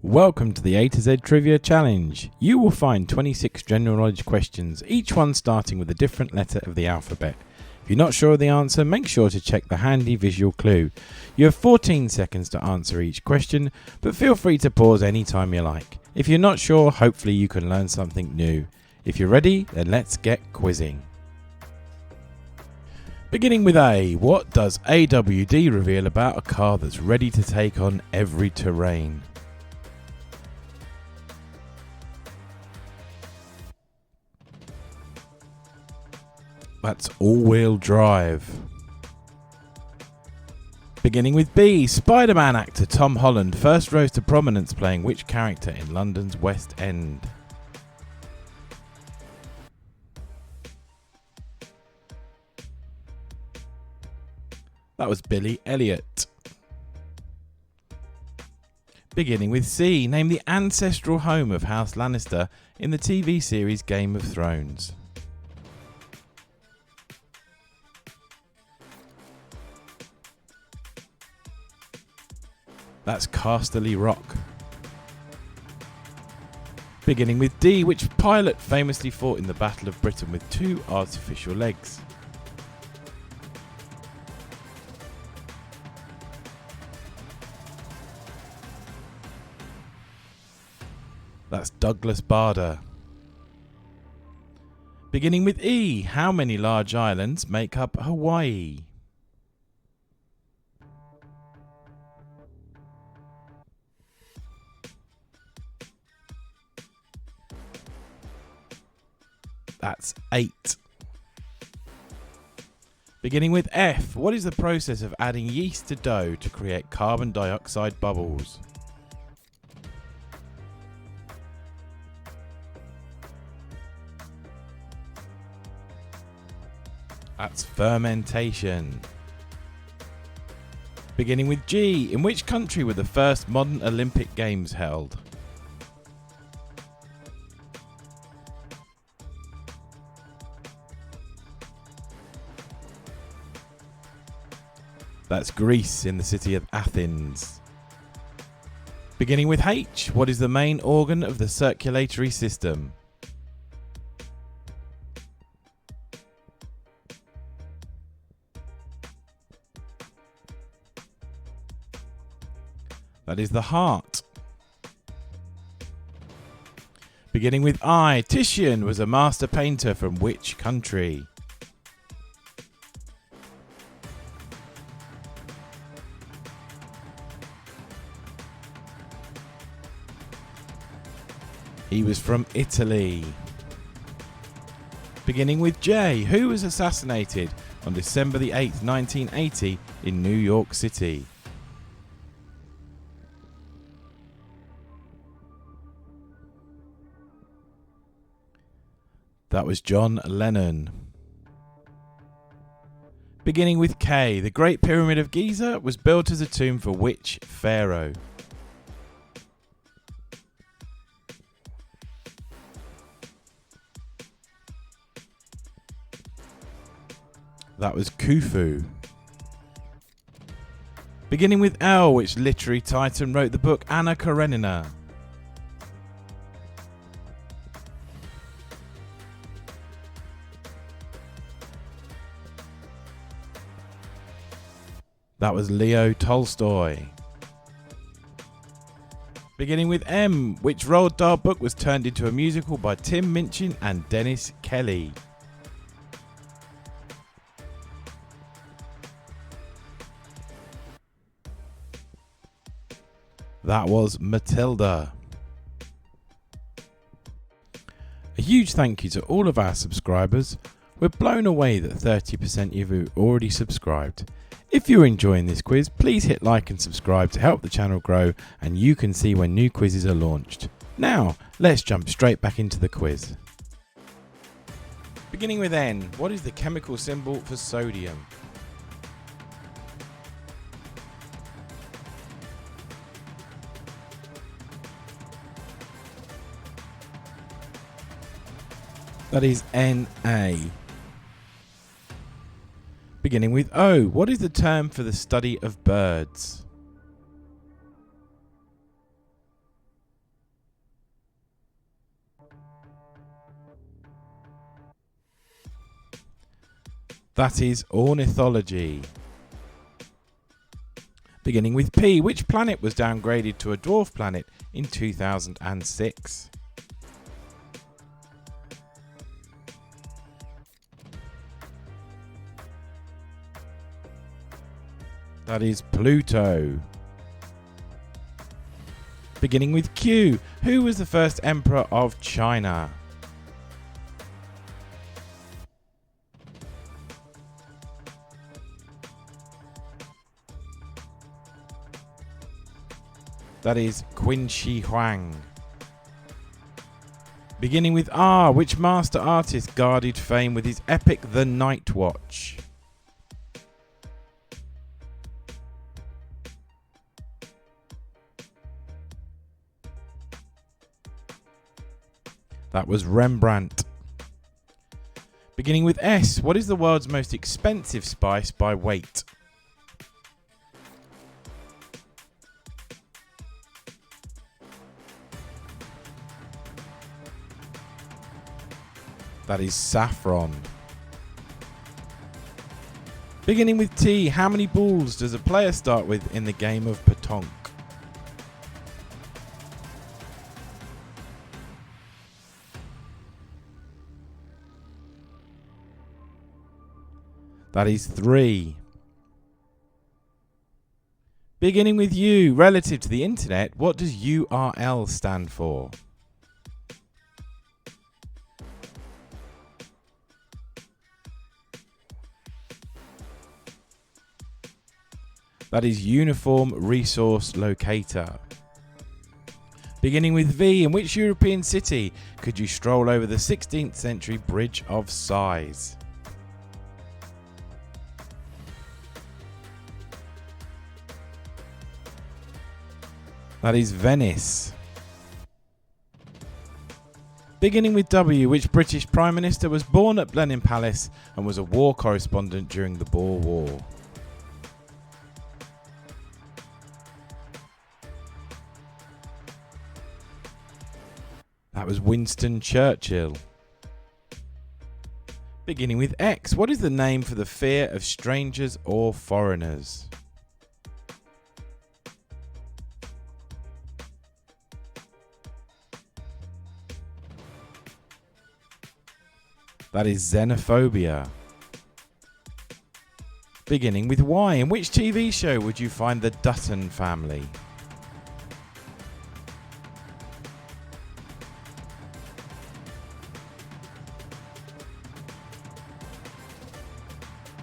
Welcome to the A to Z Trivia Challenge. You will find 26 general knowledge questions, each one starting with a different letter of the alphabet. If you're not sure of the answer, make sure to check the handy visual clue. You have 14 seconds to answer each question, but feel free to pause anytime you like. If you're not sure, hopefully you can learn something new. If you're ready, then let's get quizzing. Beginning with A, what does AWD reveal about a car that's ready to take on every terrain? That's all-wheel drive. Beginning with B, Spider-Man actor Tom Holland first rose to prominence playing which character in London's West End? That was Billy Elliot. Beginning with C, name the ancestral home of House Lannister in the TV series Game of Thrones. That's Casterly Rock. Beginning with D, which pilot famously fought in the Battle of Britain with two artificial legs? That's Douglas Bader. Beginning with E, how many large islands make up Hawaii? That's 8. Beginning with F, what is the process of adding yeast to dough to create carbon dioxide bubbles? That's fermentation. Beginning with G, in which country were the first modern Olympic Games held? That's Greece, in the city of Athens. Beginning with H, what is the main organ of the circulatory system? That is the heart. Beginning with I, Titian was a master painter from which country? He was from Italy. Beginning with J, who was assassinated on December the 8th, 1980 in New York City? That was John Lennon. Beginning with K, the Great Pyramid of Giza was built as a tomb for which pharaoh? That was Khufu. Beginning with L, which literary titan wrote the book Anna Karenina? That was Leo Tolstoy. Beginning with M, which Roald Dahl book was turned into a musical by Tim Minchin and Dennis Kelly? That was Matilda. A huge thank you to all of our subscribers. We're blown away that 30% of you already subscribed. If you're enjoying this quiz, please hit like and subscribe to help the channel grow, and you can see when new quizzes are launched. Now, let's jump straight back into the quiz. Beginning with N, what is the chemical symbol for sodium? That is Na. Beginning with O, what is the term for the study of birds? That is ornithology. Beginning with P, which planet was downgraded to a dwarf planet in 2006? That is Pluto. Beginning with Q, who was the first emperor of China? That is Qin Shi Huang. Beginning with R, which master artist guarded fame with his epic The Night Watch? That was Rembrandt. Beginning with S, what is the world's most expensive spice by weight? That is saffron. Beginning with T, how many balls does a player start with in the game of Petanque? That is 3. Beginning with U, relative to the internet, what does URL stand for? That is Uniform Resource Locator. Beginning with V, in which European city could you stroll over the 16th century Bridge of Sighs? That is Venice. Beginning with W, which British Prime Minister was born at Blenheim Palace and was a war correspondent during the Boer War? That was Winston Churchill. Beginning with X, what is the name for the fear of strangers or foreigners? That is xenophobia. Beginning with Y, in which TV show would you find the Dutton family?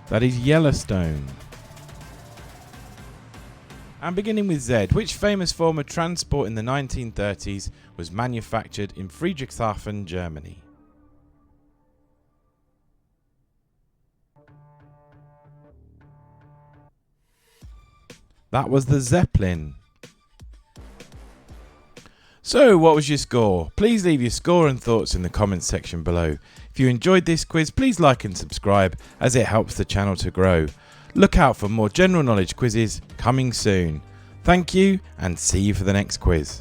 That is Yellowstone. And beginning with Z, which famous form of transport in the 1930s was manufactured in Friedrichshafen, Germany? That was the Zeppelin. So, what was your score? Please leave your score and thoughts in the comments section below. If you enjoyed this quiz, please like and subscribe as it helps the channel to grow. Look out for more general knowledge quizzes coming soon. Thank you and see you for the next quiz.